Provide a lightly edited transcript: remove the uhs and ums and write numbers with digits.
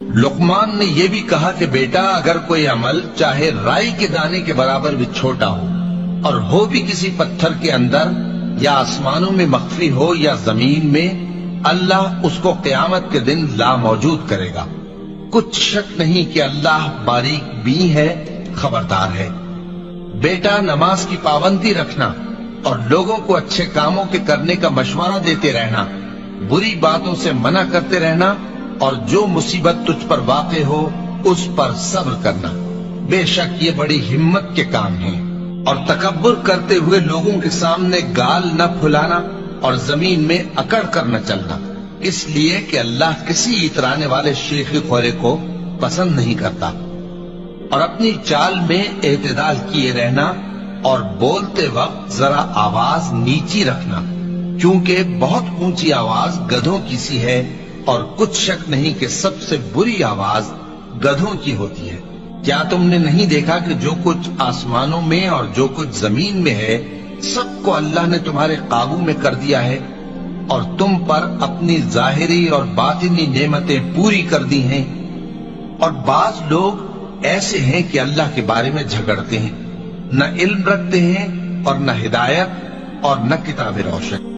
लुकमान ने यह भी कहा कि बेटा, अगर कोई अमल चाहे राई के दाने के बराबर भी छोटा हो और हो भी किसी पत्थर के अंदर या आसमानों में मख्फी हो या जमीन में, अल्लाह उसको क़यामत के दिन लामौजूद करेगा। कुछ शक नहीं कि अल्लाह बारीक बीन है, खबरदार है। बेटा, नमाज की पाबंदी रखना और लोगों को अच्छे कामों के करने का मशवरा देते रहना, बुरी बातों से मना करते रहना और जो मुसीबत तुझ पर वाक़े हो उस पर सब्र करना। बेशक ये बड़ी हिम्मत के काम हैं। और तकब्बुर करते हुए लोगों के सामने गाल न फुलाना और जमीन में अकड़ कर न चलना, इसलिए कि अल्लाह किसी इतराने वाले शेख खोरे को पसंद नहीं करता। और अपनी चाल में एतदाल किए रहना और बोलते वक्त जरा आवाज नीची रखना, क्योंकि बहुत ऊंची आवाज गधों की सी है और कुछ शक नहीं कि सबसे बुरी आवाज गधों की होती है। क्या तुमने नहीं देखा कि जो कुछ आसमानों में और जो कुछ जमीन में है, सबको अल्लाह ने तुम्हारे काबू में कर दिया है और तुम पर अपनी जाहिरी और बातिनी नेमतें पूरी कर दी हैं। और बाज लोग ऐसे हैं कि अल्लाह के बारे में झगड़ते हैं, न इल्म रखते हैं और न हिदायत और न किताब रोशन।